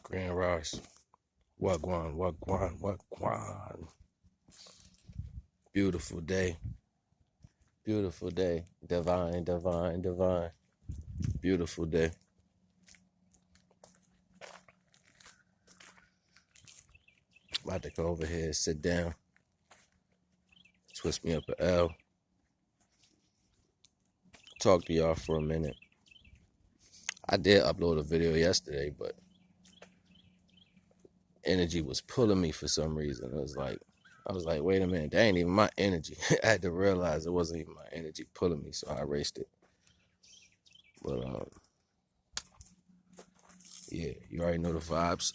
Grand Rise. Wagwan, wagwan, wagwan. Beautiful day. Beautiful day. Divine, divine, divine. Beautiful day. About to go over here, sit down, twist me up an L, talk to y'all for a minute. I did upload a video yesterday, but energy was pulling me for some reason. I was like, wait a minute, that ain't even my energy. I had to realize it wasn't even my energy pulling me, so I erased it. But yeah, you already know the vibes.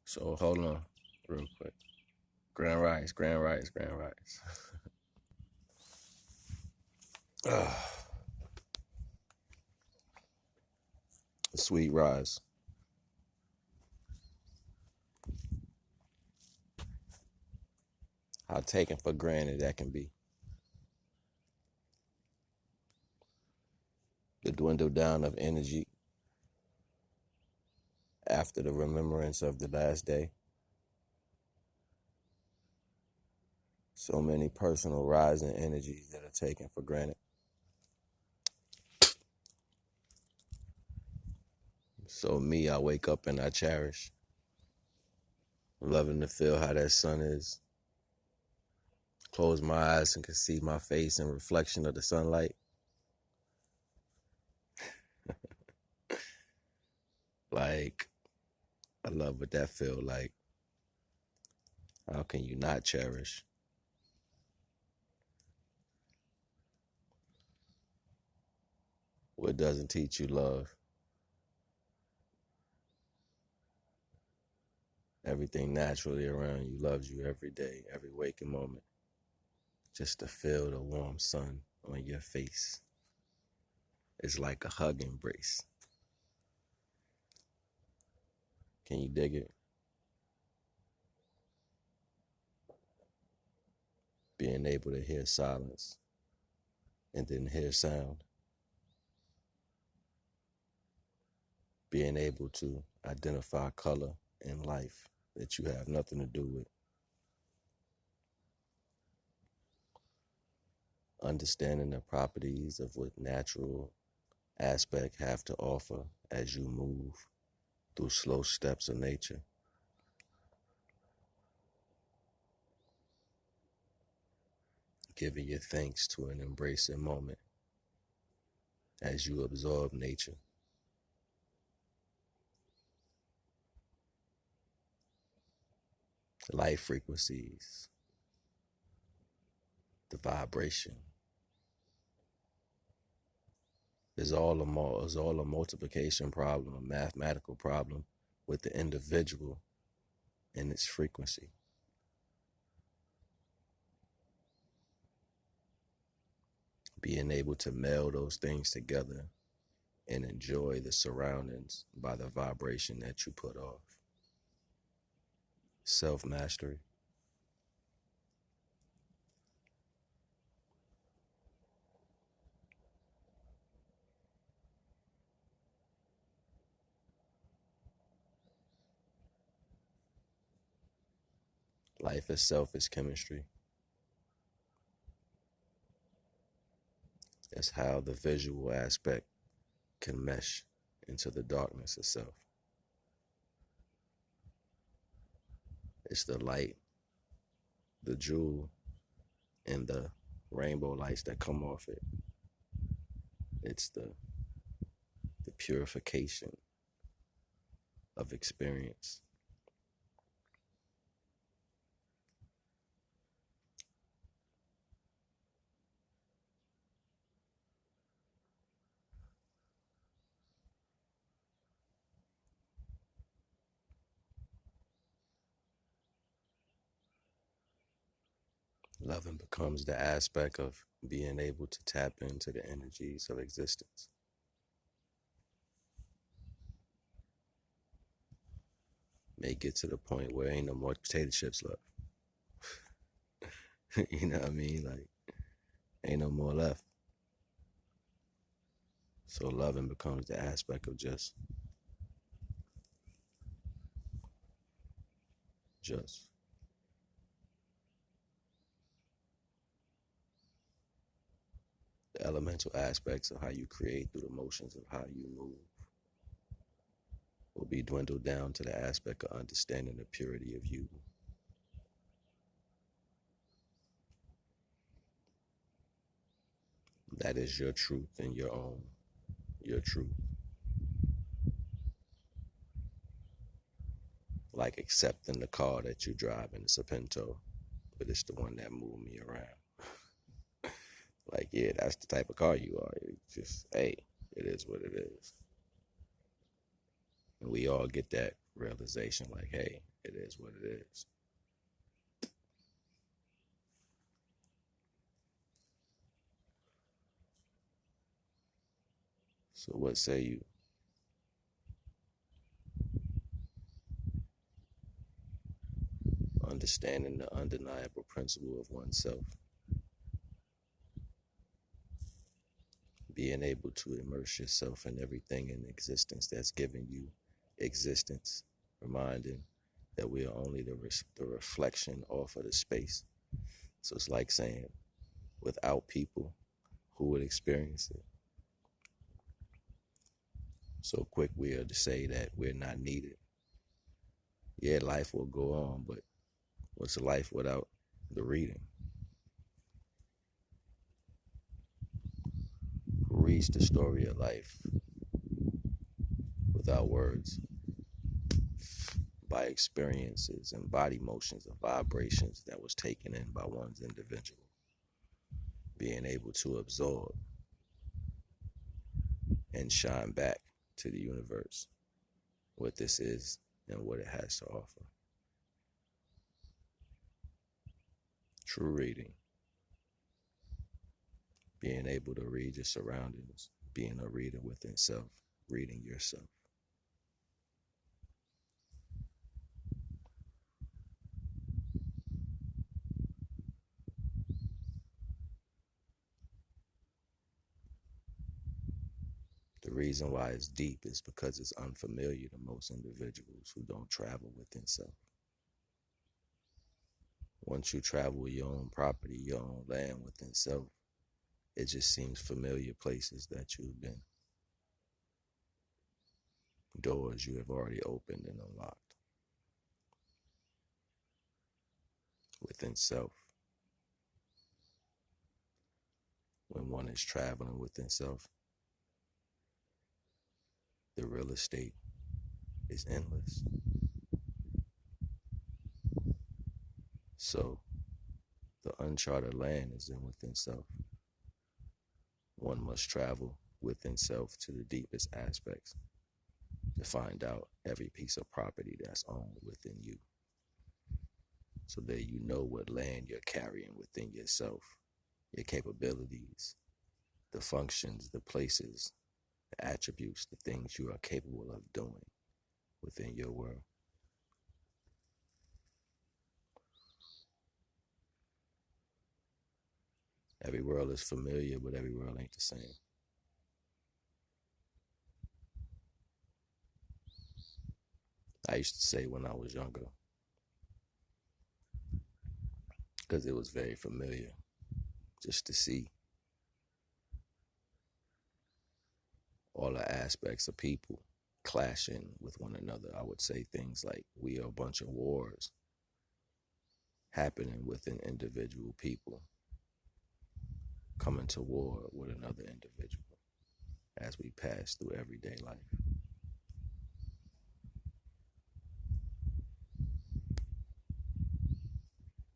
So hold on real quick. Grand Rise, Grand Rise, Grand Rise. Sweet Rise. How taken for granted that can be. The dwindle down of energy after the remembrance of the last day. So many personal rising energies that are taken for granted. So me, I wake up and I cherish. Loving to feel how that sun is. Close my eyes and can see my face in reflection of the sunlight. Like, I love what that feel like. How can you not cherish? What doesn't teach you love? Everything naturally around you loves you every day, every waking moment. Just to feel the warm sun on your face. It's like a hug embrace. Can you dig it? Being able to hear silence and then hear sound. Being able to identify color in life that you have nothing to do with. Understanding the properties of what natural aspect have to offer as you move through slow steps of nature. Giving your thanks to an embracing moment as you absorb nature. Life frequencies, the vibration is all a multiplication problem, a mathematical problem with the individual and its frequency. Being able to meld those things together and enjoy the surroundings by the vibration that you put off. Self-mastery. Life itself is chemistry. It's how the visual aspect can mesh into the darkness itself. It's the light, the jewel, and the rainbow lights that come off it. It's the purification of experience. Loving becomes the aspect of being able to tap into the energies of existence. May get to the point where ain't no more potato chips left. You know what I mean? Like, ain't no more left. So loving becomes the aspect of just just. The elemental aspects of how you create through the motions of how you move will be dwindled down to the aspect of understanding the purity of you. That is your truth and your truth. Like accepting the car that you drive and it's a Pinto, but it's the one that moved me around. Like, yeah, that's the type of car you are. It's just, hey, it is what it is. And we all get that realization, like, hey, it is what it is. So what say you? Understanding the undeniable principle of oneself. Being able to immerse yourself in everything in existence that's giving you existence. Reminding that we are only the reflection off of the space. So it's like saying, without people, who would experience it? So quick we are to say that we're not needed. Yeah, life will go on, but what's life without the reading? Who reads the story of life without words? By experiences and body motions and vibrations that was taken in by one's individual. Being able to absorb and shine back to the universe what this is and what it has to offer. True reading. Being able to read your surroundings. Being a reader within self. Reading yourself. The reason why it's deep is because it's unfamiliar to most individuals who don't travel within self. Once you travel your own property, your own land within self, it just seems familiar places that you've been. Doors you have already opened and unlocked. Within self. When one is traveling within self, the real estate is endless. So, the uncharted land is in within self. One must travel within self to the deepest aspects to find out every piece of property that's owned within you. So that you know what land you're carrying within yourself, your capabilities, the functions, the places, the attributes, the things you are capable of doing within your world. Every world is familiar, but every world ain't the same. I used to say when I was younger, because it was very familiar, just to see all the aspects of people clashing with one another. I would say things like, we are a bunch of wars happening within individual people, coming to war with another individual as we pass through everyday life.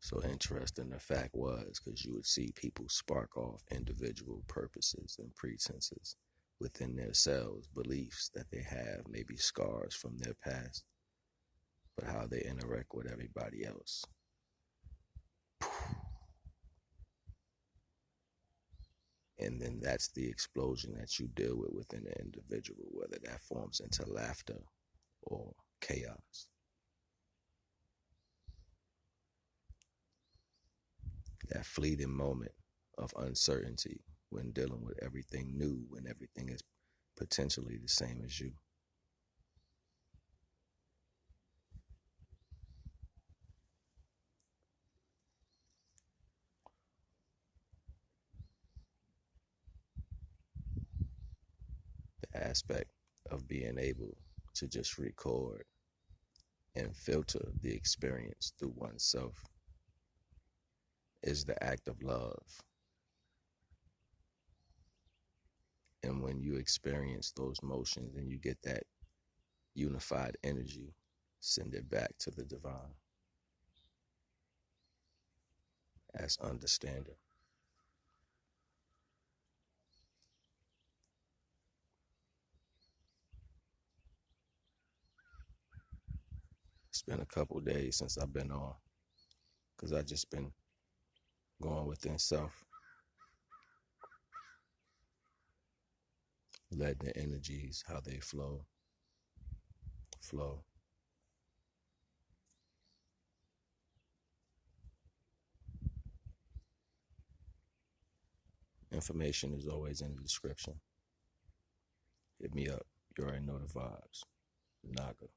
So interesting the fact was, because you would see people spark off individual purposes and pretenses within themselves, beliefs that they have, maybe scars from their past, but how they interact with everybody else. And then that's the explosion that you deal with within the individual, whether that forms into laughter or chaos. That fleeting moment of uncertainty when dealing with everything new, when everything is potentially the same as you. aspect of being able to just record and filter the experience through oneself is the act of love. And when you experience those motions and you get that unified energy, send it back to the divine as understanding. It's been a couple days since I've been on, because I just been going within self, letting the energies, how they flow. Information is always in the description. Hit me up. You already know the vibes. NAGA.